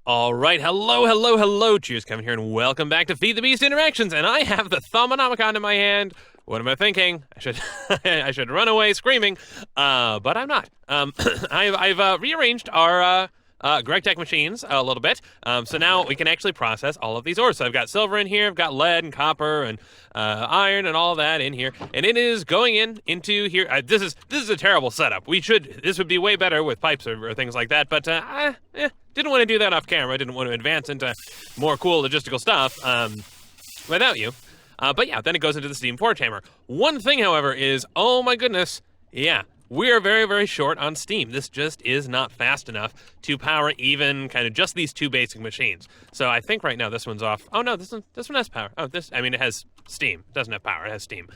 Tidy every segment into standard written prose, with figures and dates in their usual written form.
All right, hello, CheersKevin here, and welcome back to Feed the Beast Interactions, and I have the Thaumcraft in my hand. What am I thinking? I should run away screaming, but I'm not. I've rearranged our GregTech machines a little bit, so now we can actually process all of these ores. So I've got silver in here, I've got lead and copper and iron and all that in here, and it is going into here. This is a terrible setup. This would be way better with pipes or things like that, but didn't want to do that off camera. Didn't want to advance into more cool logistical stuff without you. But yeah, then it goes into the steam forge hammer. One thing, however, is, oh my goodness, yeah, we are very, very short on steam. This just is not fast enough to power even kind of just these two basic machines. So I think right now this one's off. Oh no, this one has power. Oh, it has steam. It doesn't have power. It has steam.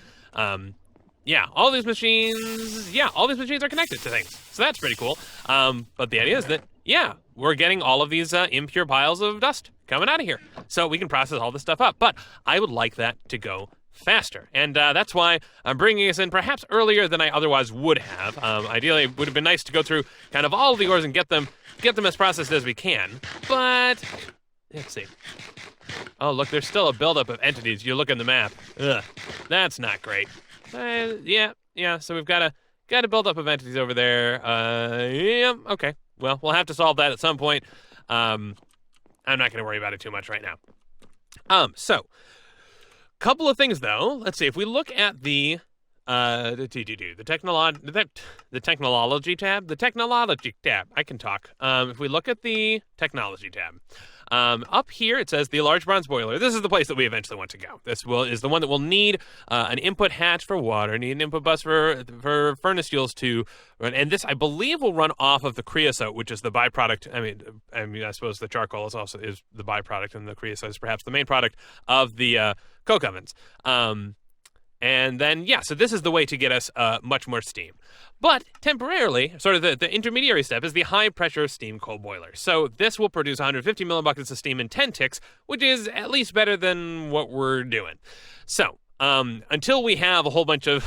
Yeah, all these machines are connected to things. So that's pretty cool. But the idea is that, yeah, we're getting all of these impure piles of dust coming out of here. So we can process all this stuff up. But I would like that to go faster. And that's why I'm bringing us in perhaps earlier than I otherwise would have. Ideally, it would have been nice to go through kind of all of the ores and get them as processed as we can. But let's see. Oh, look, there's still a buildup of entities. You look at the map. Ugh, that's not great. Yeah. So we've got a buildup of entities over there. Yeah. Okay. Well, we'll have to solve that at some point. I'm not going to worry about it too much right now. So, couple of things though. Let's see. If we look at the technology tab. I can talk. If we look at the technology tab, up here it says the large bronze boiler. This is the place that we eventually want to go. This is the one that will need an input hatch for water, need an input bus for furnace fuels to run, and this I believe will run off of the creosote, which is the byproduct. I mean, I suppose the charcoal is the byproduct, and the creosote is perhaps the main product of the coke ovens. And then, yeah, so this is the way to get us much more steam. But temporarily, sort of the intermediary step is the high-pressure steam coal boiler. So this will produce 150 millibuckets of steam in 10 ticks, which is at least better than what we're doing. So until we have a whole bunch of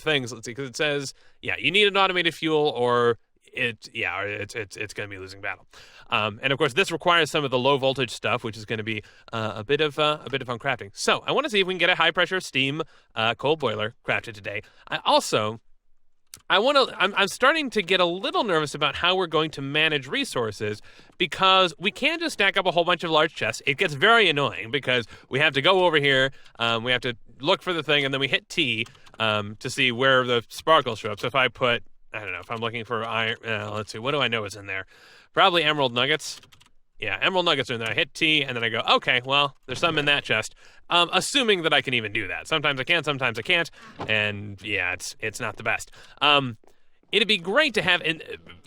things, let's see, because it says, yeah, you need an automated fuel or it's going to be a losing battle. And of course, this requires some of the low voltage stuff, which is going to be a bit of fun crafting. So I want to see if we can get a high pressure steam coal boiler crafted today. I'm starting to get a little nervous about how we're going to manage resources, because we can't just stack up a whole bunch of large chests. It gets very annoying because we have to go over here, we have to look for the thing, and then we hit T to see where the sparkles show up. So if I put, I don't know, if I'm looking for iron, let's see, what do I know is in there? Probably emerald nuggets. Yeah, emerald nuggets are in there. I hit T, and then I go, okay, well, there's some in that chest. Assuming that I can even do that. Sometimes I can, sometimes I can't, and yeah, it's not the best. It'd be great to have,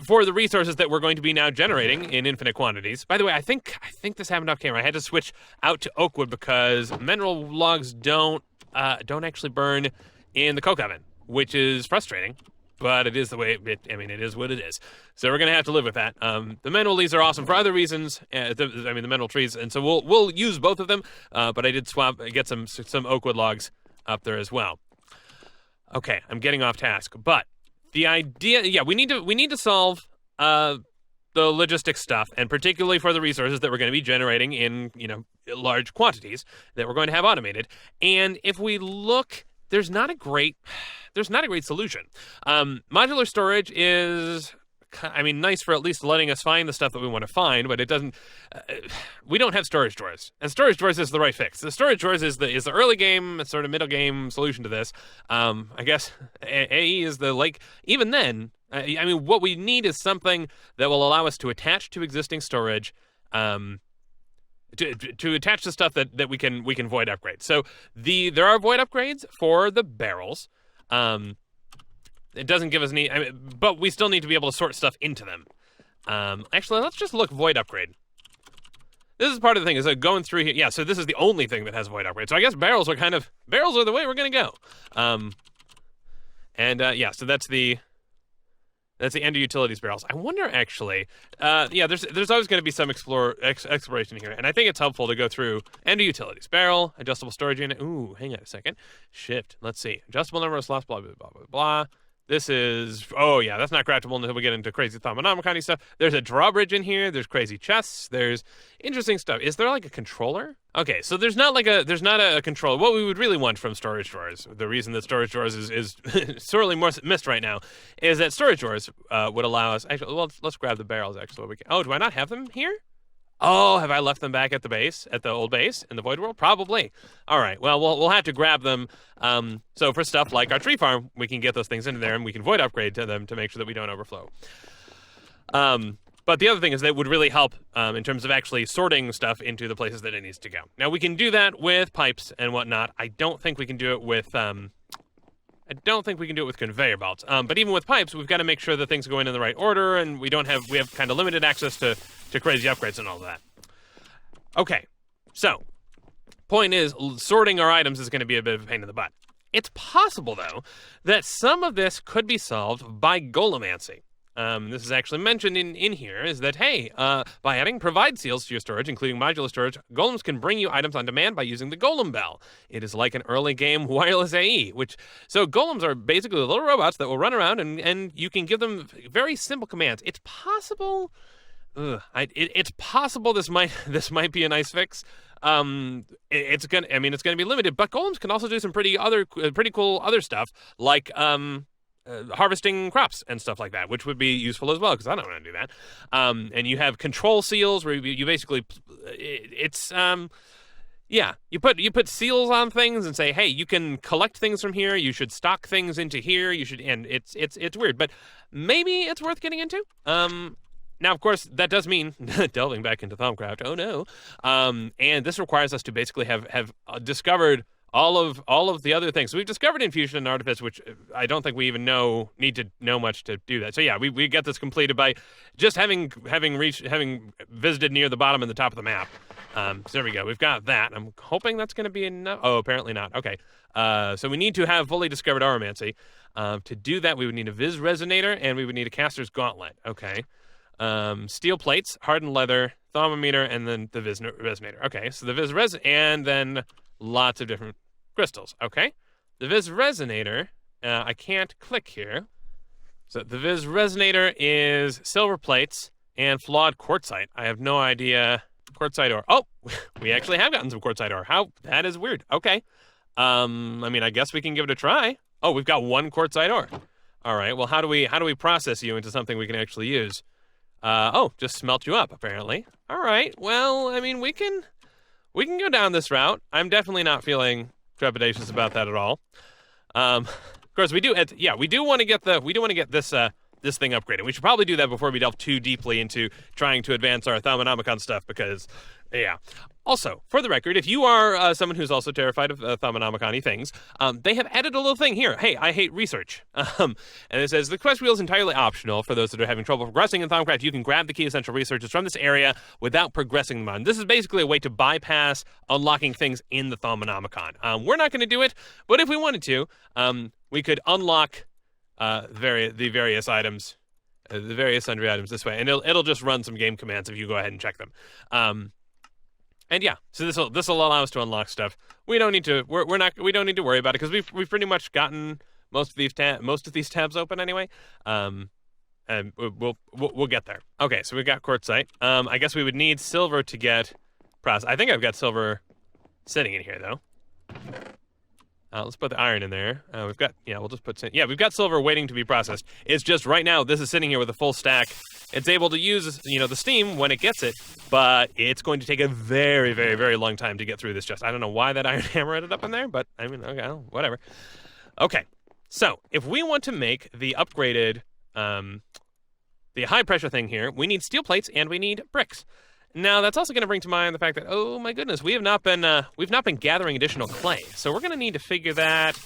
for the resources that we're going to be now generating in infinite quantities. By the way, I think this happened off camera. I had to switch out to oak wood because mineral logs don't actually burn in the coke oven, which is frustrating. But it is the way it is what it is. So we're going to have to live with that. The mineral leaves are awesome for other reasons. The mineral trees. And so we'll use both of them. But I did get some oak wood logs up there as well. Okay, I'm getting off task. But the idea, yeah, we need to solve the logistics stuff, and particularly for the resources that we're going to be generating in, large quantities that we're going to have automated. And if we look, there's not a great solution. Modular storage is, nice for at least letting us find the stuff that we want to find, but it doesn't. We don't have storage drawers, and storage drawers is the right fix. The storage drawers is the early game, sort of middle game solution to this. I guess AE is the even then. What we need is something that will allow us to attach to existing storage. To attach the stuff that we can void upgrade. So there are void upgrades for the barrels. It doesn't give us any, but we still need to be able to sort stuff into them. Actually, let's just look void upgrade. This is part of the thing, is going through here. Yeah, so this is the only thing that has void upgrade. So I guess barrels are the way we're going to go. Yeah, so that's the end of utilities barrels. I wonder, actually, there's always going to be some exploration here, and I think it's helpful to go through end of utilities barrel, adjustable storage unit. Ooh, hang on a second. Shift. Let's see. Adjustable number of slots. Blah blah blah blah blah. This is, oh yeah, that's not craftable until we get into crazy Thaumcraft stuff. There's a drawbridge in here. There's crazy chests. There's interesting stuff. Is there like a controller? Okay, so there's not a controller. What we would really want from storage drawers, the reason that storage drawers is sorely more missed right now, is that storage drawers would allow us, actually, well, let's grab the barrels actually. Oh, do I not have them here? Oh, have I left them back at the base, at the old base in the Void World? Probably. All right. Well, we'll have to grab them. So for stuff like our tree farm, we can get those things into there, and we can void upgrade to them to make sure that we don't overflow. But the other thing is that it would really help in terms of actually sorting stuff into the places that it needs to go. Now we can do that with pipes and whatnot. I don't think we can do it with conveyor belts. But even with pipes, we've got to make sure that things go in the right order, and we have kind of limited access to crazy upgrades and all of that. Okay, so point is, sorting our items is going to be a bit of a pain in the butt. It's possible, though, that some of this could be solved by golemancy. This is actually mentioned in here, is that, hey, by adding provide seals to your storage, including modular storage, golems can bring you items on demand by using the golem bell. It is like an early game wireless AE, so golems are basically little robots that will run around and you can give them very simple commands. It's possible, it's possible this might be a nice fix. It's gonna be limited, but golems can also do some pretty cool other stuff, like, harvesting crops and stuff like that, which would be useful as well, because I don't want to do that. And you have control seals where you basically, you put seals on things and say, hey, you can collect things from here, you should stock things into here, and it's weird, but maybe it's worth getting into. Now, of course, that does mean delving back into Thaumcraft. Oh no. And this requires us to basically have discovered all of the other things. So we've discovered infusion and artifice, which I don't think we even need to know much to do that. So yeah, we get this completed by just having visited near the bottom and the top of the map. So there we go. We've got that. I'm hoping that's going to be enough. Oh, apparently not. Okay. So we need to have fully discovered aromancy. To do that, we would need a Vis Resonator, and we would need a caster's gauntlet. Okay. Steel plates, hardened leather, thermometer, and then the Vis Resonator. Okay. So the Vis and then lots of different crystals. Okay. The Vis Resonator, I can't click here. So the Vis Resonator is silver plates and flawed quartzite. I have no idea. Quartzite ore. Oh, we actually have gotten some quartzite ore. How? That is weird. Okay. I guess we can give it a try. Oh, we've got one quartzite ore. All right. Well, how do we process you into something we can actually use? Just smelt you up, apparently. All right. Well, we can go down this route. I'm definitely not feeling trepidatious about that at all. Of course, we do want to get this thing upgraded. We should probably do that before we delve too deeply into trying to advance our Thaumcraft stuff, because, yeah. Also, for the record, if you are someone who's also terrified of Thaumcraft things, they have added a little thing here. Hey, I hate research. And it says, the quest wheel is entirely optional. For those that are having trouble progressing in Thaumcraft, you can grab the key essential researches from this area without progressing them on. This is basically a way to bypass unlocking things in the Thaumcraft. We're not going to do it, but if we wanted to, we could unlock the various items, the various sundry items this way, and it'll just run some game commands if you go ahead and check them. And yeah, so this will allow us to unlock stuff. We don't need to we don't need to worry about it, because we've pretty much gotten most of these tabs open anyway. And we'll get there. Okay, so we've got quartzite. I guess we would need silver to get processed. I think I've got silver sitting in here though. Let's put the iron in there. We've got silver waiting to be processed. It's just right now this is sitting here with a full stack. It's able to use, the steam when it gets it, but it's going to take a very, very, very long time to get through this chest. I don't know why that iron hammer ended up in there, but okay, whatever. Okay, so if we want to make the upgraded, the high pressure thing here, we need steel plates and we need bricks. Now, that's also going to bring to mind the fact that, oh my goodness, we've not been gathering additional clay. So we're going to need to figure that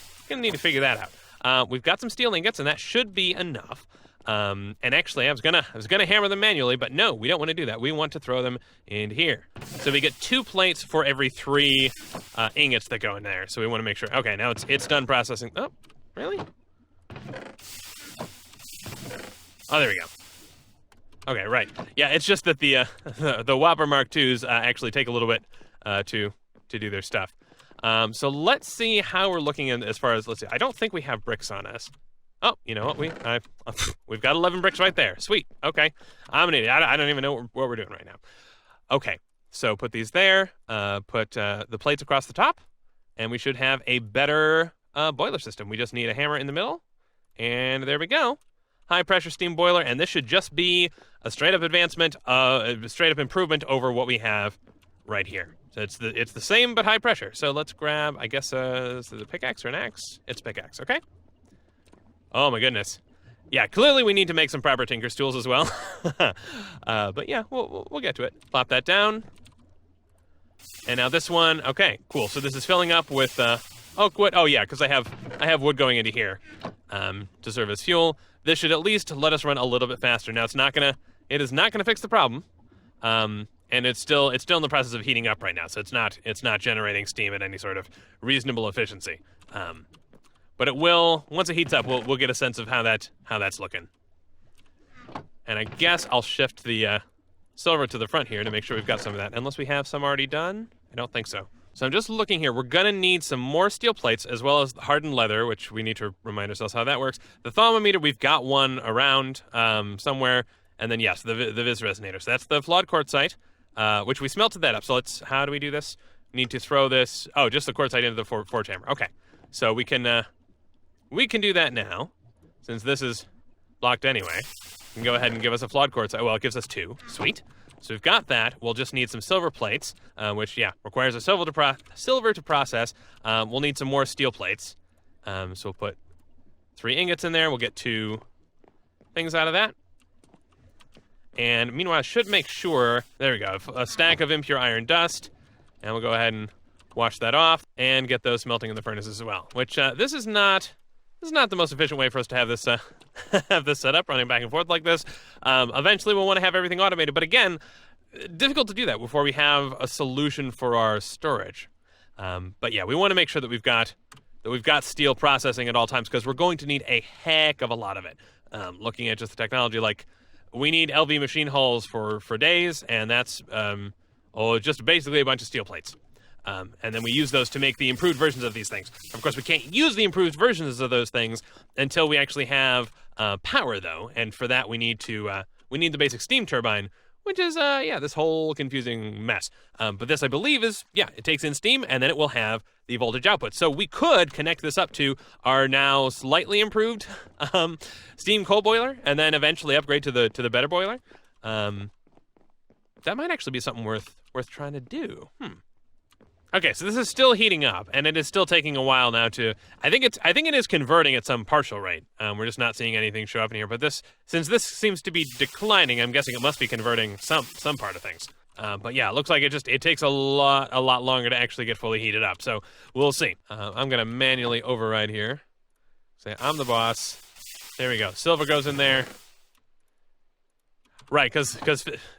out. We've got some steel ingots, and that should be enough. And actually, I was gonna hammer them manually, but no, we don't want to do that. We want to throw them in here. So we get 2 plates for every 3 ingots that go in there. So we want to make sure. Okay, now it's done processing. Oh, really? Oh, there we go. Okay, right. Yeah, it's just that the Whopper Mark IIs actually take a little bit to do their stuff. So let's see how we're looking in as far as, let's see. I don't think we have bricks on us. Oh, you know what? We've got 11 bricks right there. Sweet. Okay. I'm an idiot. I don't even know what we're doing right now. Okay. So put these there. Put the plates across the top, and we should have a better boiler system. We just need a hammer in the middle, and there we go. High pressure steam boiler, and this should just be a straight up advancement, a straight up improvement over what we have right here. So it's the same but high pressure. So let's grab, I guess, is it a pickaxe or an axe? It's pickaxe. Okay. Oh my goodness. Yeah, clearly we need to make some proper tinker's tools as well. But yeah, we'll get to it. Plop that down. And now this one, okay, cool. So this is filling up with oak wood. Oh yeah, because I have wood going into here to serve as fuel. This should at least let us run a little bit faster. Now it is not gonna fix the problem. And it's still in the process of heating up right now, so it's not generating steam at any sort of reasonable efficiency. But it will, once it heats up, we'll get a sense of how that's looking. And I guess I'll shift the silver to the front here to make sure we've got some of that, unless we have some already done. I don't think so. So I'm just looking here. We're gonna need some more steel plates as well as hardened leather, which we need to remind ourselves how that works. The thermometer, we've got one around somewhere, and then yes, the Vis Resonator. So that's the flawed quartzite, which we smelted that up. So how do we do this? We need to throw this, just the quartzite into the forge hammer. Okay, so we can do that now, since this is locked anyway. You can go ahead and give us a flawed quartzite. Well, it gives us 2. Sweet. So we've got that. We'll just need some silver plates, which, yeah, requires a silver to process. We'll need some more steel plates. So we'll put 3 ingots in there. We'll get 2 things out of that. And meanwhile, I should make sure, there we go, a stack of impure iron dust. And we'll go ahead and wash that off and get those smelting in the furnace as well, which this is not the most efficient way for us to have this have this set up, running back and forth like this. Eventually, we'll want to have everything automated, but again, difficult to do that before we have a solution for our storage. But yeah, we want to make sure that we've got steel processing at all times, because we're going to need a heck of a lot of it. Looking at just the technology, like we need LV machine hulls for days, and that's just basically a bunch of steel plates. And then we use those to make the improved versions of these things. Of course, we can't use the improved versions of those things until we actually have power, though. And for that, we need the basic steam turbine, which is, this whole confusing mess. But this, I believe, it takes in steam, and then it will have the voltage output. So we could connect this up to our now slightly improved steam coal boiler, and then eventually upgrade to the better boiler. That might actually be something worth trying to do. Okay, so this is still heating up, and it is still taking a while now to. I think it is converting at some partial rate. We're just not seeing anything show up in here. But since this seems to be declining, I'm guessing it must be converting some part of things. But yeah, it looks like it takes a lot longer to actually get fully heated up. So we'll see. I'm gonna manually override here. Say I'm the boss. There we go. Silver goes in there. Right, because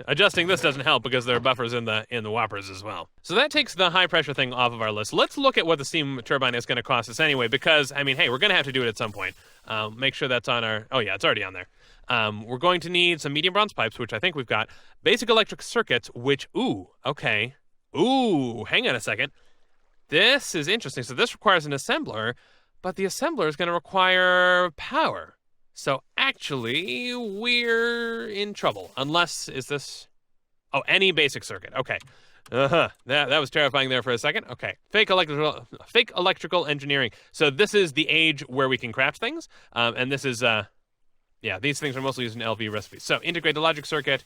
adjusting this doesn't help because there are buffers in the whoppers as well. So that takes the high pressure thing off of our list. Let's look at what the steam turbine is going to cost us anyway, because I mean, hey, we're going to have to do it at some point. Make sure that's on our. Oh yeah, it's already on there. We're going to need some medium bronze pipes, which I think we've got. Basic electric circuits, which okay, hang on a second. This is interesting. So this requires an assembler, but the assembler is going to require power. So actually, we're in trouble. Unless, is this... Oh, any basic circuit. Okay. That was terrifying there for a second. Okay. Fake electrical engineering. So this is the age where we can craft things. And this is, these things are mostly used in LV recipes. So integrated logic circuit.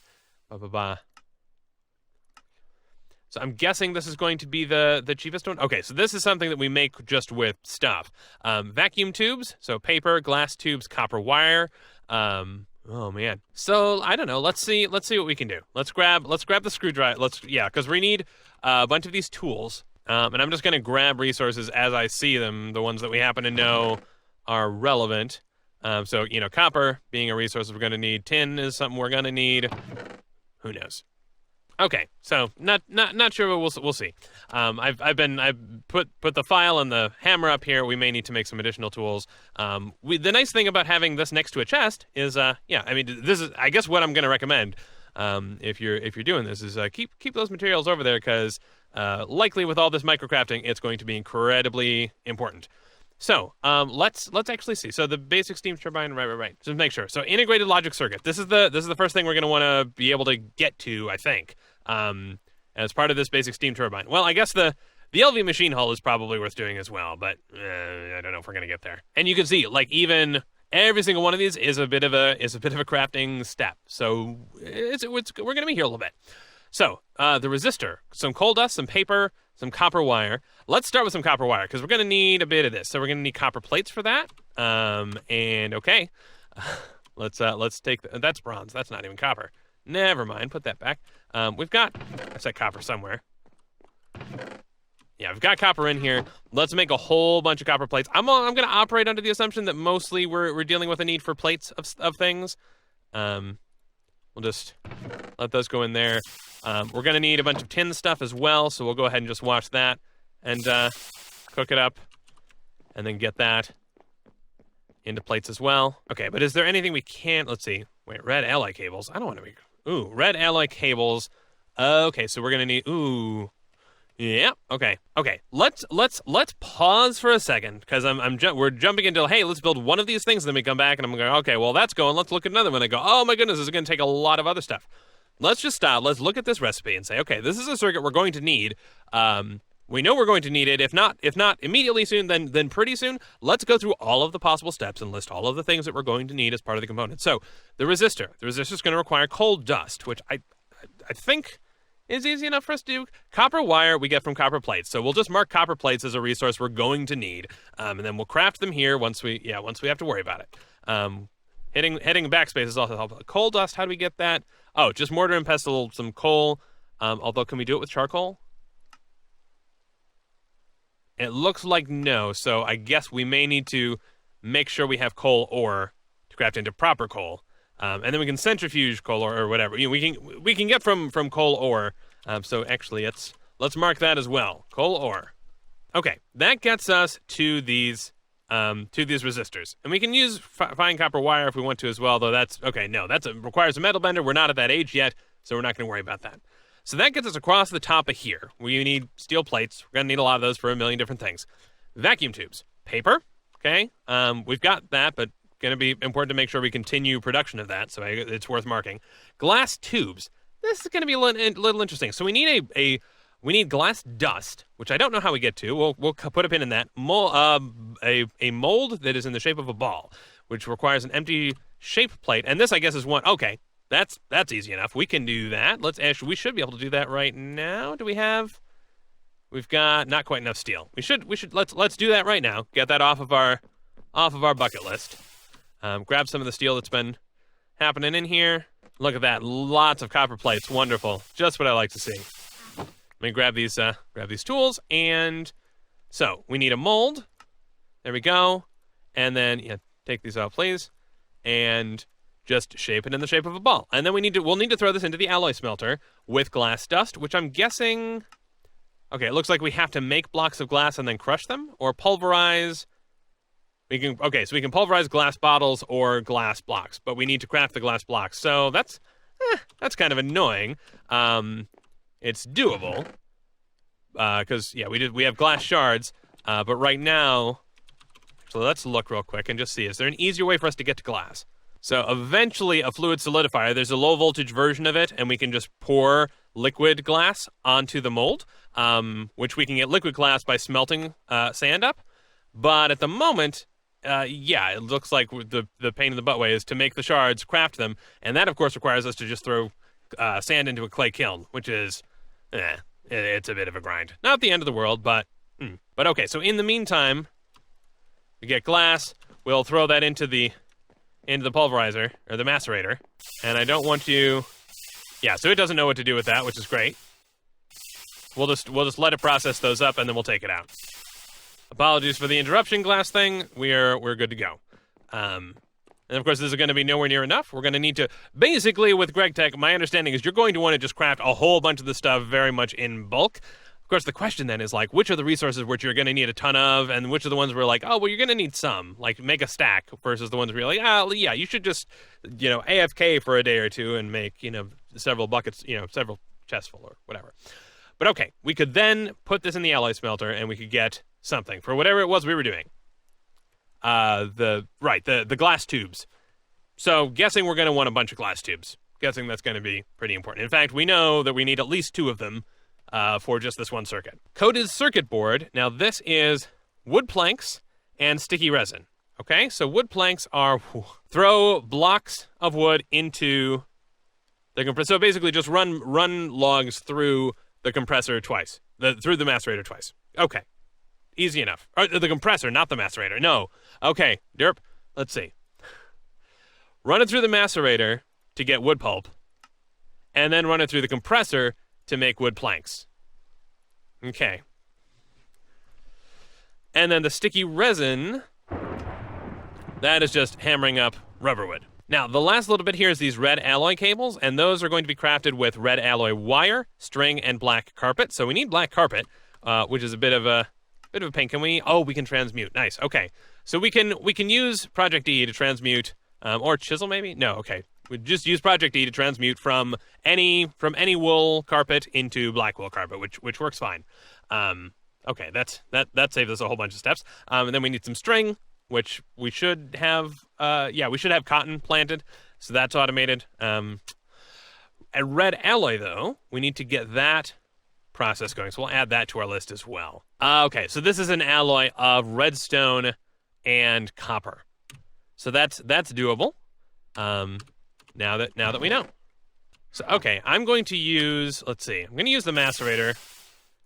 So I'm guessing this is going to be the cheapest one. Okay, so this is something that we make just with stuff. Vacuum tubes, so paper, glass tubes, copper wire. Oh man. So I don't know. Let's see what we can do. Let's grab the screwdriver. Because we need a bunch of these tools. And I'm just gonna grab resources as I see them, the ones that we happen to know are relevant. So copper being a resource we're gonna need. Tin is something we're gonna need. Who knows? Okay, so not sure, but we'll see. I've put the file and the hammer up here. We may need to make some additional tools. The nice thing about having this next to a chest is, this is I guess what I'm going to recommend. If you're doing this is keep those materials over there, because likely with all this microcrafting, it's going to be incredibly important. So let's actually see. So the basic steam turbine, right. Just make sure. So integrated logic circuit. This is the first thing we're going to want to be able to get to, I think, as part of this basic steam turbine. Well, I guess the LV machine hull is probably worth doing as well, but I don't know if we're going to get there. And you can see, like, even every single one of these is a bit of a crafting step. So we're going to be here a little bit. So the resistor, some coal dust, some paper, some copper wire. Let's start with some copper wire because we're going to need a bit of this. So we're going to need copper plates for that. And okay, let's take that's bronze. That's not even copper. Never mind. Put that back. We've got I said copper somewhere. Yeah, we've got copper in here. Let's make a whole bunch of copper plates. I'm going to operate under the assumption that mostly we're dealing with a need for plates of things. We'll just let those go in there. We're going to need a bunch of tin stuff as well, so we'll go ahead and just wash that and cook it up and then get that into plates as well. Okay, but is there anything we can't? Let's see. Wait, red alloy cables. I don't want to be... Ooh, red alloy cables. Okay, so we're going to need... Ooh. Yeah, okay. Let's pause for a second because we're jumping into, hey, let's build one of these things, and then we come back and I'm going, okay, well, that's going. Let's look at another one. I go, oh my goodness, this is going to take a lot of other stuff. Let's just stop. Let's look at this recipe and say, okay, this is a circuit we're going to need. We know we're going to need it. If not immediately soon, then pretty soon. Let's go through all of the possible steps and list all of the things that we're going to need as part of the component. So the resistor is going to require coal dust, which I think is easy enough for us to do. Copper wire we get from copper plates. So we'll just mark copper plates as a resource we're going to need. And then we'll craft them here once we have to worry about it. Hitting backspace is also helpful. Coal dust, how do we get that? Oh, just mortar and pestle, some coal. Although, can we do it with charcoal? It looks like no, so I guess we may need to make sure we have coal ore to craft into proper coal. And then we can centrifuge coal or whatever. We can get from coal ore. So actually, let's mark that as well. Coal ore. Okay, that gets us to these resistors, and we can use fine copper wire if we want to as well. Though that's okay. No, requires a metal bender. We're not at that age yet, so we're not going to worry about that. So that gets us across the top of here. We need steel plates. We're going to need a lot of those for a million different things. Vacuum tubes, paper. Okay, we've got that, but going to be important to make sure we continue production of that, so it's worth marking. Glass tubes. This is going to be a little interesting. So we need we need glass dust, which I don't know how we get to. We'll put a pin in that. A mold that is in the shape of a ball, which requires an empty shape plate. And this, I guess, is one. Okay, that's easy enough. We can do that. We should be able to do that right now. Do we have? We've got not quite enough steel. Let's do that right now. Get that off of our bucket list. Grab some of the steel that's been happening in here. Look at that. Lots of copper plates. Wonderful. Just what I like to see. Let me grab these tools. And so we need a mold. There we go. And then take these out, please. And just shape it in the shape of a ball. And then we'll need to throw this into the alloy smelter with glass dust, which I'm guessing. Okay, it looks like we have to make blocks of glass and then crush them or pulverize. So we can pulverize glass bottles or glass blocks, but we need to craft the glass blocks. So that's kind of annoying. It's doable because we have glass shards, but right now, so let's look real quick and just see, is there an easier way for us to get to glass? So eventually a fluid solidifier, there's a low voltage version of it, and we can just pour liquid glass onto the mold, which we can get liquid glass by smelting sand up. But at the moment, it looks like the pain in the butt way is to make the shards, craft them, and that, of course, requires us to just throw sand into a clay kiln, which is, it's a bit of a grind. Not the end of the world, but okay. So in the meantime, we get glass. We'll throw that into the pulverizer or the macerator, and I don't want to. Yeah, so it doesn't know what to do with that, which is great. We'll just let it process those up, and then we'll take it out. Apologies for the interruption glass thing. We're good to go. And of course, this is going to be nowhere near enough. We're going to need to, basically with GregTech, my understanding is you're going to want to just craft a whole bunch of the stuff very much in bulk. Of course, the question then is like, which are the resources which you're going to need a ton of, and which are the ones where like, oh, well, you're going to need some, like make a stack, versus the ones where you're like, you should just, AFK for a day or two and make, several buckets, several chests full or whatever. But okay, we could then put this in the alloy smelter and we could get something for whatever it was we were doing. the glass tubes. So guessing we're going to want a bunch of glass tubes. Guessing that's going to be pretty important. In fact, we know that we need at least 2 of them for just this one circuit. Coated circuit board. Now this is wood planks and sticky resin. Okay, so wood planks are throw blocks of wood into the compressor. So basically just run logs through the compressor twice, through the macerator twice. Okay, easy enough. The compressor, not the macerator. No. Okay, derp. Let's see. Run it through the macerator to get wood pulp, and then run it through the compressor to make wood planks. Okay. And then the sticky resin, that is just hammering up rubber wood. Now, the last little bit here is these red alloy cables, and those are going to be crafted with red alloy wire, string, and black carpet. So we need black carpet, which is a bit of a pain. Can we? Oh, we can transmute. Nice. Okay. So we can use Project E to transmute, or chisel maybe? No. Okay. We just use Project E to transmute from any wool carpet into black wool carpet, which works fine. Okay, that saves us a whole bunch of steps. And then we need some string, which we should have. We should have cotton planted, so that's automated. And red alloy though, we need to get that process going, so we'll add that to our list as well. Okay, so this is an alloy of redstone and copper, so that's doable. Now that we know. So, okay, I'm going to use, let's see, I'm going to use the macerator.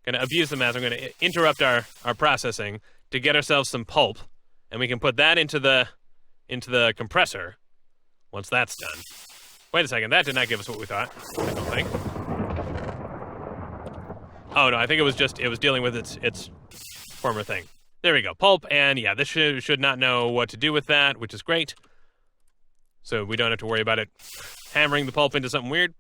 Going to abuse the macerator. I'm going to interrupt our processing to get ourselves some pulp, and we can put that into the compressor once that's done. Wait a second, that did not give us what we thought, I don't think. Oh, no, I think it was dealing with its former thing. There we go, pulp, and yeah, this should not know what to do with that, which is great. So we don't have to worry about it hammering the pulp into something weird.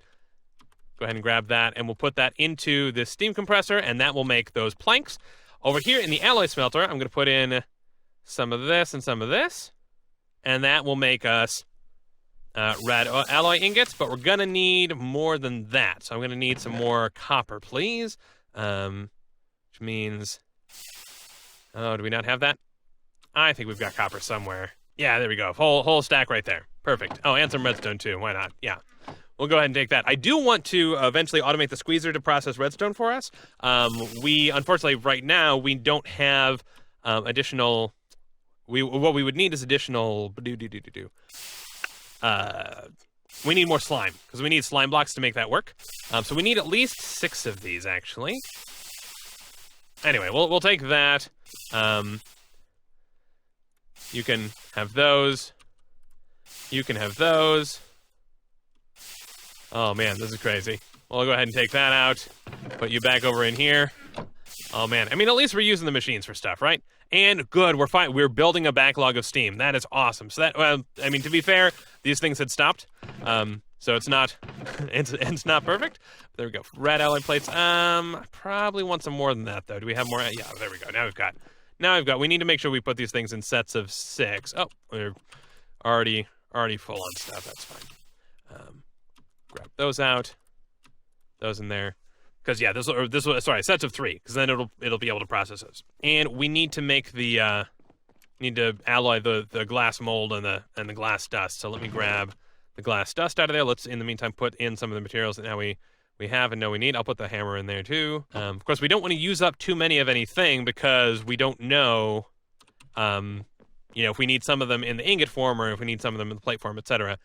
Go ahead and grab that, and we'll put that into the steam compressor, and that will make those planks. Over here in the alloy smelter, I'm going to put in some of this and some of this, and that will make us red alloy ingots, but we're going to need more than that. So I'm going to need some more copper, please, which means... Oh, do we not have that? I think we've got copper somewhere. Yeah, there we go. Whole stack right there. Perfect. Oh, and some redstone too. Why not? Yeah. We'll go ahead and take that. I do want to eventually automate the squeezer to process redstone for us. We, unfortunately, right now, we don't have additional... What we would need is additional... We need more slime, because we need slime blocks to make that work. So we need at least 6 of these, actually. Anyway, we'll take that. You can have those. You can have those. Oh man, this is crazy. We'll go ahead and take that out. Put you back over in here. Oh man, I mean, at least we're using the machines for stuff, right? And good, we're fine. We're building a backlog of steam. That is awesome. So that, well, I mean, to be fair, these things had stopped. So it's not, it's not perfect. There we go. Red alloy plates. I probably want some more than that though. Do we have more? Yeah, there we go. Now we've got. We need to make sure we put these things in sets of 6. Oh, we're already full on stuff. That's fine. Grab those out. Those in there. Because yeah, sets of 3. Because then it'll be able to process those. And we need to make the need to alloy the glass mold and the glass dust. So let me grab the glass dust out of there. Let's in the meantime put in some of the materials that now we have and know we need. I'll put the hammer in there too. Of course, we don't want to use up too many of anything because we don't know, if we need some of them in the ingot form or if we need some of them in the plate form, etc.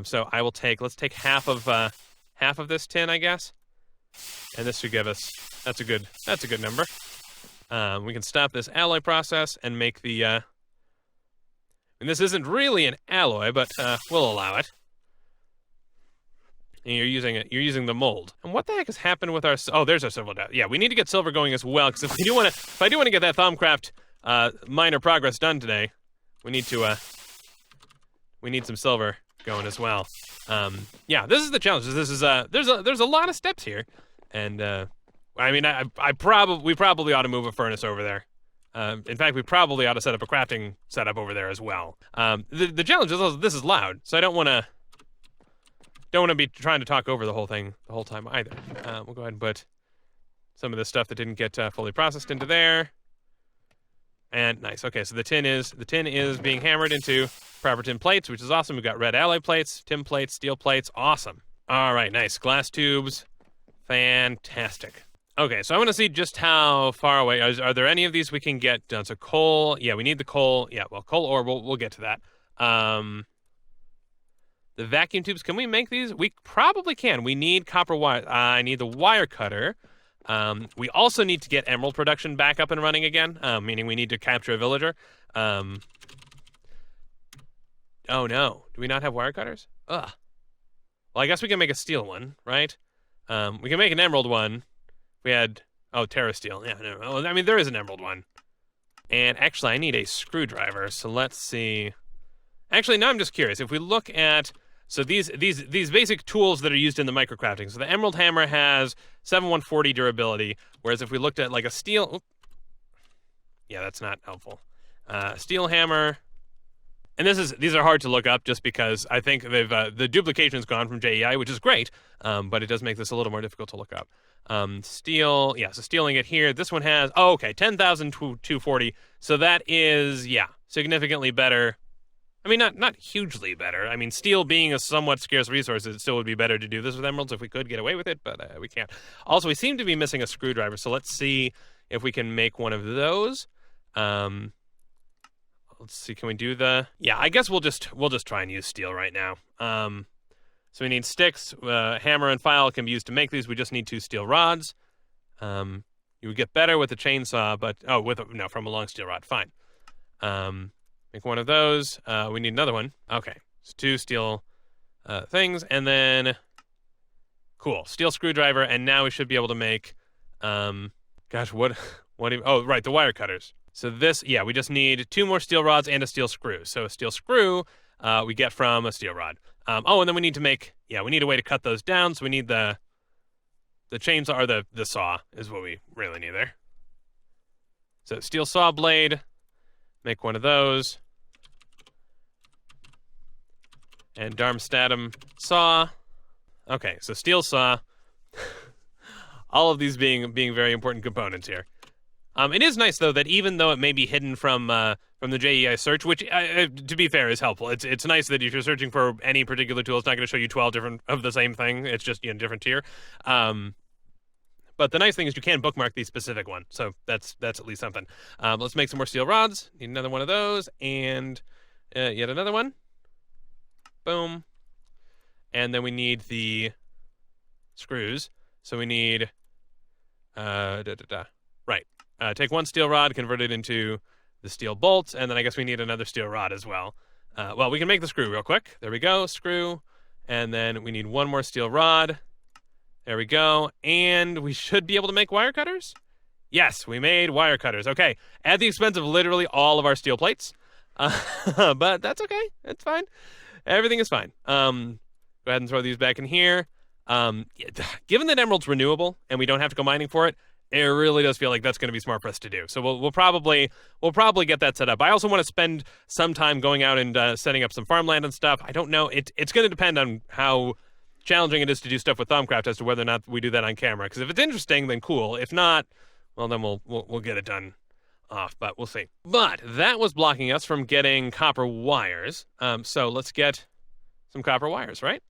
So I will let's take half of this tin, I guess. And this should give us, that's a good number. We can stop this alloy process and make the, and this isn't really an alloy, but we'll allow it. And you're using the mold. And what the heck has happened with our, oh, there's our silver dot. Yeah, we need to get silver going as well, because if I do want to get that Thaumcraft minor progress done today, we need some silver going as well. Yeah, this is the challenge. This is there's a lot of steps here, and I mean we probably ought to move a furnace over there. In fact, we probably ought to set up a crafting setup over there as well. The challenge is also, this is loud, so I don't want to be trying to talk over the whole thing the whole time either. We'll go ahead and put some of this stuff that didn't get fully processed into there. and nice. Okay, so the tin is being hammered into proper tin plates, which is awesome. We've got red alloy plates, tin plates, steel plates. Awesome. All right, nice. Glass tubes. Fantastic. Okay, so I want to see just how far away. Are there any of these we can get done? So coal. Yeah, we need the coal. Yeah, well, coal ore. We'll get to that. The vacuum tubes. Can we make these? We probably can. We need copper wire. I need the wire cutter. We also need to get emerald production back up and running again, meaning we need to capture a villager. Oh no, do we not have wire cutters? Ugh. Well, I guess we can make a steel one, right? We can make an emerald one. We had, Terra steel. Yeah, no, I mean, there is an emerald one. And actually, I need a screwdriver, so let's see. Actually, now I'm just curious. If we look at, so these basic tools that are used in the microcrafting. So the emerald hammer has 7140 durability, whereas if we looked at like a steel, yeah, that's not helpful. Steel hammer, and these are hard to look up just because I think the duplication's gone from JEI, which is great, but it does make this a little more difficult to look up. Steel, yeah, so steel ingot here. This one has, 10,240. So that is, yeah, significantly better. I mean, not hugely better. I mean, steel being a somewhat scarce resource, it still would be better to do this with emeralds if we could get away with it, but we can't. Also, we seem to be missing a screwdriver, so let's see if we can make one of those. Let's see, can we do the... Yeah, I guess we'll just try and use steel right now. So we need sticks, hammer and file can be used to make these. We just need 2 steel rods. You would get better with a chainsaw, but... from a long steel rod, fine. Make one of those. We need another one. Okay, so 2 steel things, and then cool, steel screwdriver, and now we should be able to make. Gosh, what? Right, the wire cutters. So this, yeah, we just need 2 more steel rods and a steel screw. So a steel screw we get from a steel rod. And then we need to make, we need a way to cut those down. So we need the chainsaw, or the saw is what we really need there. So steel saw blade. Make one of those. And Darmstadtum saw. Okay, so steel saw. All of these being very important components here. It is nice though that even though it may be hidden from the JEI search, which to be fair is helpful. It's nice that if you're searching for any particular tool, it's not going to show you 12 different of the same thing. It's just different tier. But the nice thing is you can bookmark the specific one, so that's at least something. Let's make some more steel rods. Need another one of those, and yet another one. Boom. And then we need the screws. So we need, right. Take 1 steel rod, convert it into the steel bolts, and then I guess we need another steel rod as well. Well, we can make the screw real quick. There we go, screw. And then we need 1 more steel rod. There we go. And we should be able to make wire cutters? Yes, we made wire cutters. Okay, at the expense of literally all of our steel plates. But that's okay. It's fine. Everything is fine. Go ahead and throw these back in here. Given that emerald's renewable and we don't have to go mining for it, it really does feel like that's going to be smart for us to do. So we'll probably get that set up. I also want to spend some time going out and setting up some farmland and stuff. I don't know. It's going to depend on how challenging it is to do stuff with Thaumcraft as to whether or not we do that on camera. Because if it's interesting, then cool. If not, well, then we'll get it done off. But we'll see. But that was blocking us from getting copper wires. So let's get some copper wires, right?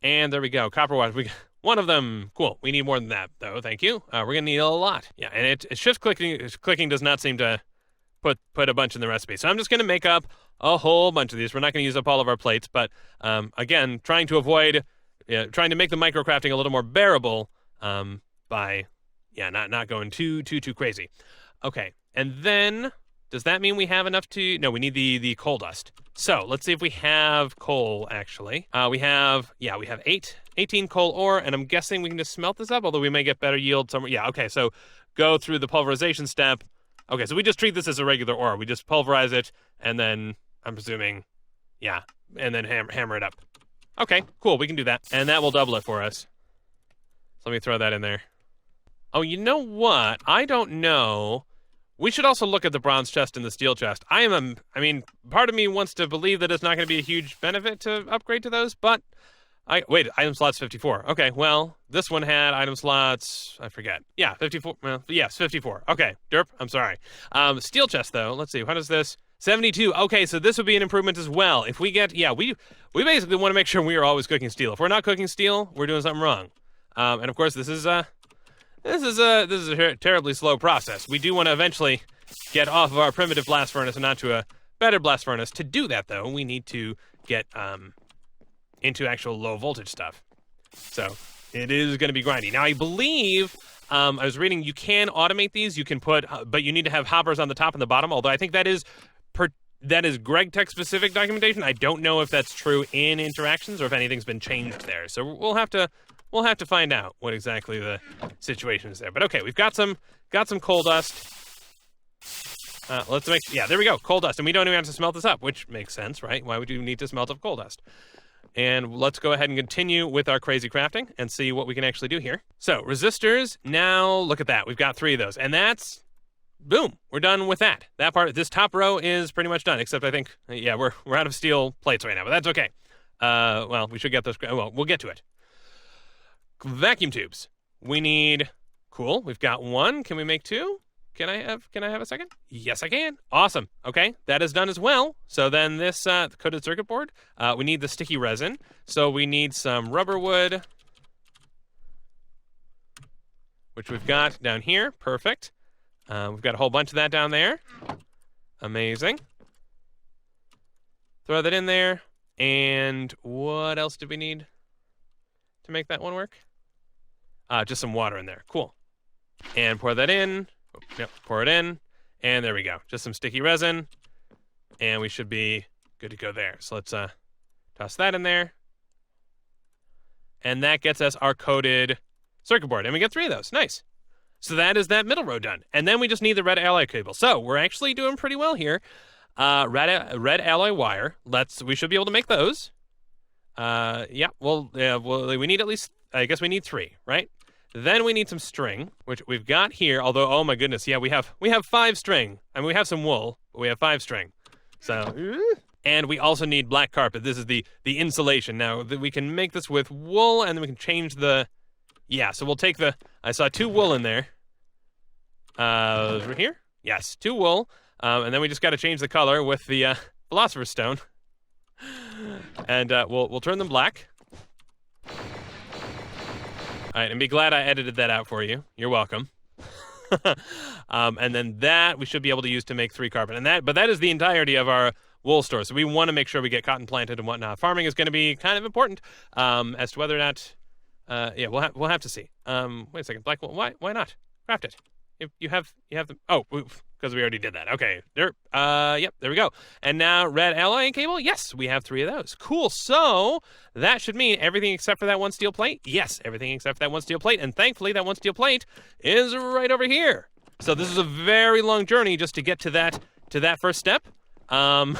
And there we go. Copper wires. One of them. Cool. We need more than that, though. Thank you. We're going to need a lot. Yeah, and it shift clicking does not seem to put a bunch in the recipe. So I'm just going to make up a whole bunch of these. We're not going to use up all of our plates, but again, trying to make the microcrafting a little more bearable by not going too crazy. Okay, and then does that mean we have enough to? No, we need the coal dust. So let's see if we have coal. Actually, we have 18 coal ore, and I'm guessing we can just smelt this up. Although we may get better yield somewhere. Yeah. Okay. So go through the pulverization step. Okay. So we just treat this as a regular ore. We just pulverize it, and then I'm presuming, and then hammer it up. Okay. Cool. We can do that, and that will double it for us. So let me throw that in there. Oh, you know what? I don't know. We should also look at the bronze chest and the steel chest. Part of me wants to believe that it's not going to be a huge benefit to upgrade to those, but Wait, item slots 54. Okay, well, this one had item slots, I forget. Yeah, 54. Well, yes, 54. Okay, derp, I'm sorry. Steel chest, though. Let's see, how does this? 72. Okay, so this would be an improvement as well. If we get, yeah, we basically want to make sure we are always cooking steel. If we're not cooking steel, we're doing something wrong. And of course, this is a terribly slow process. We do want to eventually get off of our primitive blast furnace and onto a better blast furnace. To do that, though, we need to get into actual low voltage stuff. So it is going to be grindy. Now, I believe I was reading you can automate these. You can put, but you need to have hoppers on the top and the bottom. Although I think that is GregTech specific documentation. I don't know if that's true in interactions or if anything's been changed there. So we'll have to find out what exactly the situation is there. But okay, we've got some coal dust. There we go, coal dust, and we don't even have to smelt this up, which makes sense, right? Why would you need to smelt up coal dust? And let's go ahead and continue with our crazy crafting and see what we can actually do here. So resistors, now look at that. We've got 3 of those, and that's, boom, we're done with that. That part, this top row is pretty much done, except I think, yeah, we're out of steel plates right now, but that's okay. Well, we should get those, well, we'll get to it. Vacuum tubes. We need, cool, we've got 1. Can we make 2? Can I have a second? Yes, I can. Awesome. Okay, that is done as well. So then this coated circuit board, we need the sticky resin. So we need some rubber wood, which we've got down here. Perfect. We've got a whole bunch of that down there. Amazing. Throw that in there. And what else did we need to make that one work? Just some water in there. Cool. And pour that in. Yep, pour it in, and there we go. Just some sticky resin, and we should be good to go there. So let's toss that in there, and that gets us our coated circuit board, and we get 3 of those. Nice. So that is that middle row done, and then we just need the red alloy cable. So we're actually doing pretty well here. Red alloy wire. We should be able to make those. Yeah. Well, we need at least. I guess we need 3, right? Then we need some string, which we've got here, although, oh my goodness, yeah, we have 5 string. I mean, we have some wool, but we have 5 string. So, and we also need black carpet. This is the insulation. Now, we can make this with wool, and then we can change the, yeah, so we'll take I saw 2 wool in there. Right here? Yes, 2 wool. And then we just got to change the color with the Philosopher's Stone. And we'll turn them black. All right, and be glad I edited that out for you. You're welcome. And then that we should be able to use to make 3 carpet. But that is the entirety of our wool store. So we want to make sure we get cotton planted and whatnot. Farming is going to be kind of important as to whether or not. Yeah, we'll have to see. Wait a second, black wool. Why not? Craft it. If you have the. Oh, because we already did that. Okay. Yep. There we go. And now red alloy cable. Yes, we have 3 of those. Cool. So that should mean everything except for that 1 steel plate. Yes, everything except for that 1 steel plate. And thankfully, that 1 steel plate is right over here. So this is a very long journey just to get to that first step. And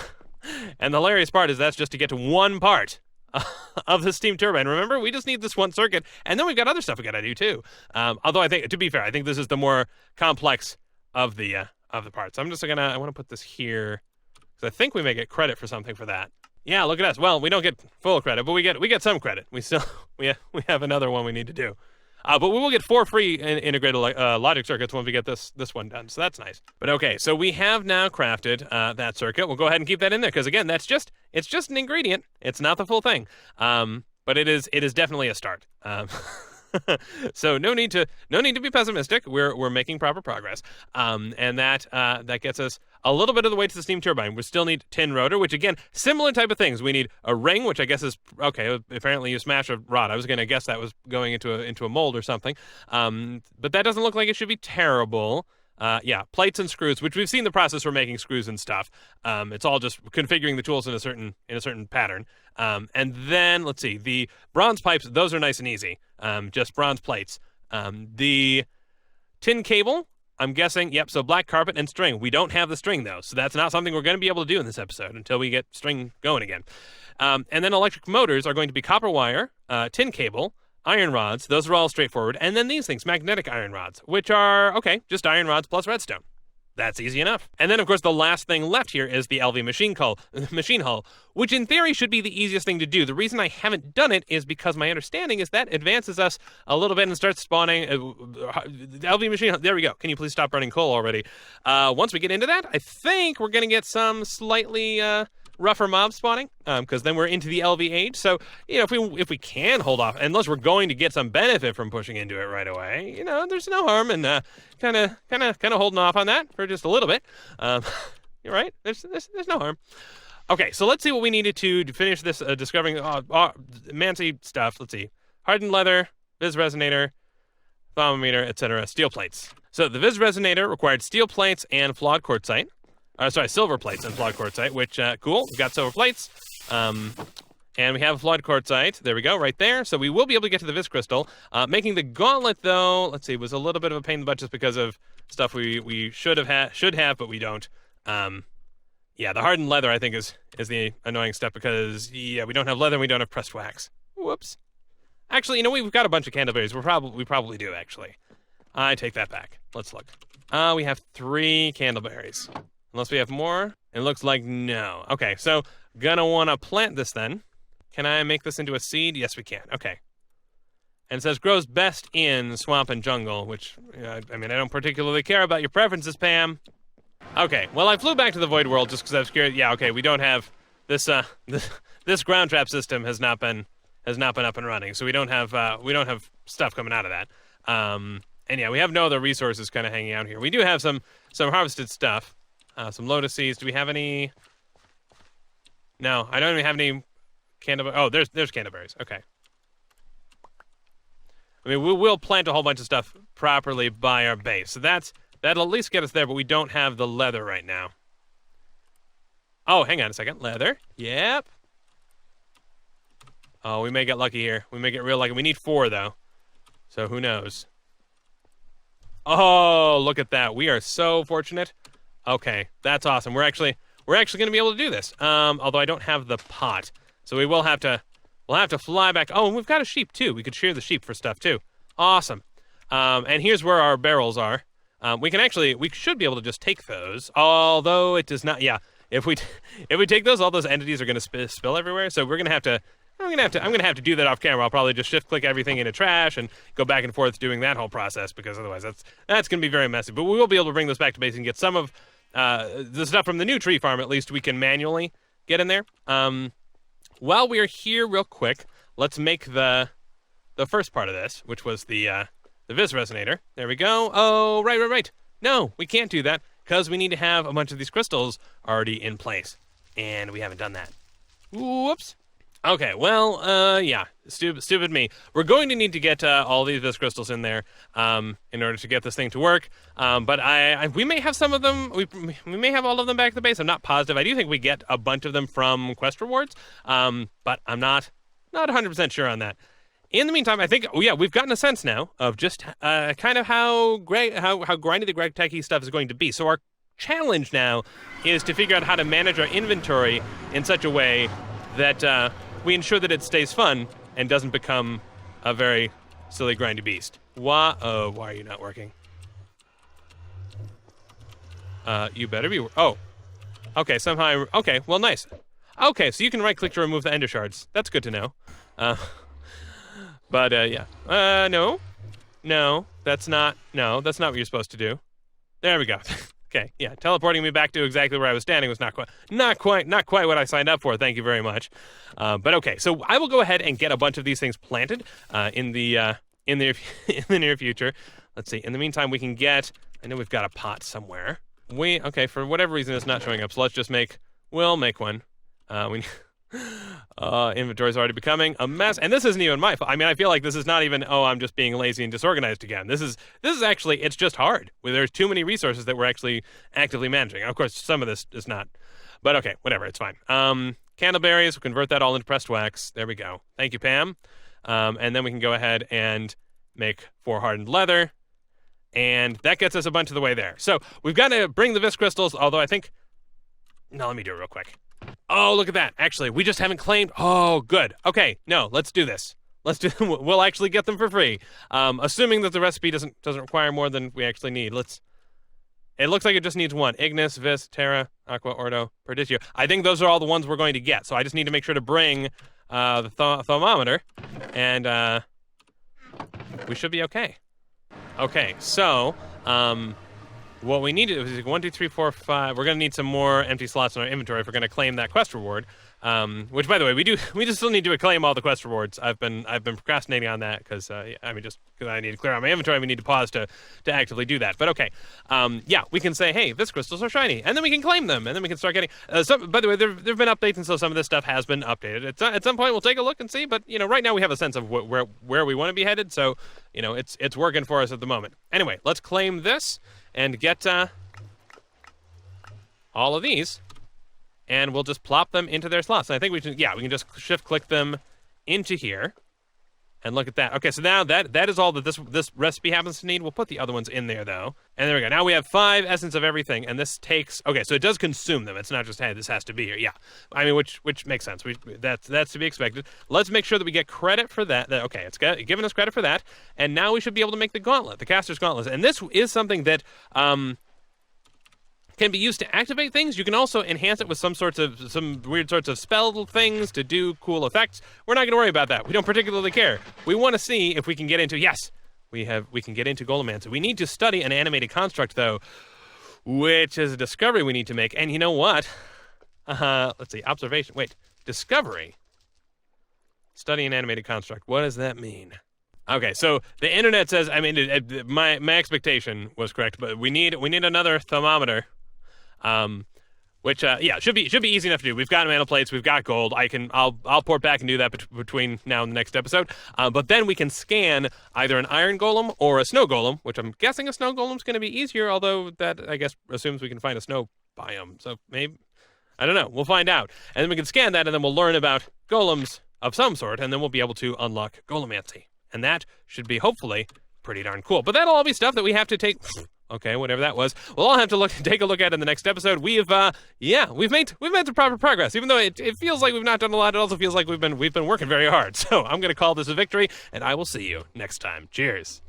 the hilarious part is that's just to get to one part of the steam turbine. Remember, we just need this 1 circuit, and then we've got other stuff we got to do too. Although I think, to be fair, I think this is the more complex of the parts. I'm just I want to put this here because I think we may get credit for something for that. Yeah, look at us. Well, we don't get full credit, but we get some credit. We have another one we need to do. But we will get 4 free integrated logic circuits when we get this one done. So that's nice. But okay, so we have now crafted that circuit. We'll go ahead and keep that in there because again, it's just an ingredient. It's not the full thing. But it is definitely a start. So no need to be pessimistic. We're making proper progress. And that gets us a little bit of the way to the steam turbine. We still need tin rotor, which again, similar type of things. We need a ring, which I guess is okay. Apparently you smash a rod. I was going to guess that was going into a mold or something. But that doesn't look like it should be terrible. Yeah, plates and screws, which we've seen the process for making screws and stuff. It's all just configuring the tools in a certain pattern. And then let's see, the bronze pipes, those are nice and easy. Just bronze plates. The tin cable, I'm guessing, yep, so black carpet and string. We don't have the string though, so that's not something we're going to be able to do in this episode until we get string going again. And then electric motors are going to be copper wire, tin cable, iron rods. Those are all straightforward. And then these things, magnetic iron rods, which are, okay, just iron rods plus redstone. That's easy enough. And then, of course, the last thing left here is the LV machine hull, which in theory should be the easiest thing to do. The reason I haven't done it is because my understanding is that advances us a little bit and starts spawning the LV machine hull. There we go. Can you please stop running coal already? Once we get into that, I think we're going to get some slightly rougher mob spawning, because then we're into the LV age. So, if we can hold off, unless we're going to get some benefit from pushing into it right away, there's no harm in kind of holding off on that for just a little bit. You're right. There's no harm. Okay, so let's see what we needed to finish this discovering Mancy stuff. Let's see. Hardened leather, Vis Resonator, thermometer, etc. Steel plates. So the Vis Resonator required steel plates and flawed quartzite. Silver plates and flawed quartzite, which, cool. We've got silver plates. And we have flawed quartzite. There we go, right there. So we will be able to get to the Vis crystal. Making the gauntlet, though, let's see, was a little bit of a pain in the butt just because of stuff we should have, but we don't. Yeah, the hardened leather, I think, is the annoying step because, we don't have leather and we don't have pressed wax. Whoops. Actually, we've got a bunch of candleberries. We probably do, actually. I take that back. Let's look. We have 3 candleberries. Unless we have more. It looks like no. Okay, so gonna want to plant this then. Can I make this into a seed? Yes, we can. Okay. And it says grows best in swamp and jungle, which, I don't particularly care about your preferences, Pam. Okay, well, I flew back to the Void World just because I was curious. Yeah, okay, we don't have this, this ground trap system has not been up and running, so we don't have stuff coming out of that. And yeah, we have no other resources kind of hanging out here. We do have some harvested stuff. Some lotus seeds. Do we have any? No, I don't even have any candleberries. Oh, there's candleberries. Okay. We will plant a whole bunch of stuff properly by our base. So that'll at least get us there, but we don't have the leather right now. Oh, hang on a second. Leather. Yep. Oh, we may get lucky here. We may get real lucky. We need 4, though. So who knows? Oh, look at that. We are so fortunate. Okay, that's awesome. We're actually going to be able to do this. Although I don't have the pot, so we'll have to fly back. Oh, and we've got a sheep too. We could shear the sheep for stuff too. Awesome. And here's where our barrels are. We should be able to just take those. Although it does not. Yeah, if we take those, all those entities are going to spill everywhere. So we're going to have to. I'm gonna have to do that off camera. I'll probably just shift click everything into trash and go back and forth doing that whole process because otherwise that's gonna be very messy. But we will be able to bring this back to base and get some of the stuff from the new tree farm. At least we can manually get in there. While we are here, real quick, let's make the first part of this, which was the Vis Resonator. There we go. Oh, right. No, we can't do that because we need to have a bunch of these crystals already in place, and we haven't done that. Whoops. Okay, well, yeah, stupid me. We're going to need to get all these Vis crystals in there in order to get this thing to work. But we may have some of them. We may have all of them back at the base. I'm not positive. I do think we get a bunch of them from quest rewards, but I'm not 100% sure on that. In the meantime, I think, we've gotten a sense now of just kind of how grindy the GregTech stuff is going to be. So our challenge now is to figure out how to manage our inventory in such a way that we ensure that it stays fun and doesn't become a very silly, grindy beast. Why are you not working? You better be. Oh, okay. Somehow. Okay. Well, nice. Okay, so you can right-click to remove the ender shards. That's good to know. But yeah. No, that's not what you're supposed to do. There we go. Okay, yeah, teleporting me back to exactly where I was standing was not quite what I signed up for. Thank you very much. But okay, so I will go ahead and get a bunch of these things planted in the near future. Let's see. In the meantime, we can get. I know we've got a pot somewhere. Okay, for whatever reason, it's not showing up. So let's just we'll make one. Inventory's already becoming a mess, and this isn't even my fault. I mean, I feel like this is not even, I'm just being lazy and disorganized again. This is actually, it's just hard. There's too many resources that we're actually actively managing. Of course, some of this is not, but okay, whatever, it's fine. Candleberries, we'll convert that all into pressed wax. There we go. Thank you, Pam. And then we can go ahead and make 4 hardened leather, and that gets us a bunch of the way there. So we've got to bring the Vis crystals, although I think, no, let me do it real quick. Oh, look at that. Actually, we just haven't claimed. Oh, good. Okay, no, let's do this. We'll actually get them for free. Assuming that the recipe doesn't require more than we actually need. It looks like it just needs one. Ignis, Vis, Terra, Aqua, Ordo, Perditio. I think those are all the ones we're going to get. So I just need to make sure to bring the thermometer, and we should be okay. Okay, so what we need is 1, 2, 3, 4, 5. We're going to need some more empty slots in our inventory if we're going to claim that quest reward. Which, by the way, we just still need to claim all the quest rewards. I've been procrastinating on that because just because I need to clear out my inventory, we need to pause to actively do that. But okay, yeah, we can say, hey, this crystal's so shiny, and then we can claim them, and then we can start getting. By the way, there've been updates, and so some of this stuff has been updated. At some point, we'll take a look and see. But right now we have a sense of where we want to be headed. So it's working for us at the moment. Anyway, let's claim this and get all of these. And we'll just plop them into their slots. And I think we can just shift-click them into here. And look at that. Okay, so now that is all that this recipe happens to need. We'll put the other ones in there, though. And there we go. Now we have 5 essence of everything, and this takes... Okay, so it does consume them. It's not just, hey, this has to be here. Yeah. I mean, which makes sense. That's to be expected. Let's make sure that we get credit for that. Okay, it's giving us credit for that. And now we should be able to make the gauntlet, the caster's gauntlet. And this is something that... can be used to activate things. You can also enhance it with some weird sorts of spell things to do cool effects. We're not going to worry about that. We don't particularly care. We want to see if we can get into, yes, we can get into Golomancy. We need to study an animated construct, though, which is a discovery we need to make. And you know what? Let's see, observation. Wait, discovery. Study an animated construct. What does that mean? Okay, so the internet says, I mean, my expectation was correct, but we need another thermometer. Which should be easy enough to do. We've got mana plates, we've got gold. I'll port back and do that between now and the next episode. But then we can scan either an iron golem or a snow golem, which I'm guessing a snow golem's going to be easier. Although that I guess assumes we can find a snow biome. So maybe I don't know. We'll find out, and then we can scan that, and then we'll learn about golems of some sort, and then we'll be able to unlock Golomancy, and that should be hopefully pretty darn cool. But that'll all be stuff that we have to take. Okay, whatever that was. We'll all have to take a look at in the next episode. We've made some proper progress. Even though it feels like we've not done a lot, it also feels like we've been working very hard. So I'm going to call this a victory, and I will see you next time. Cheers.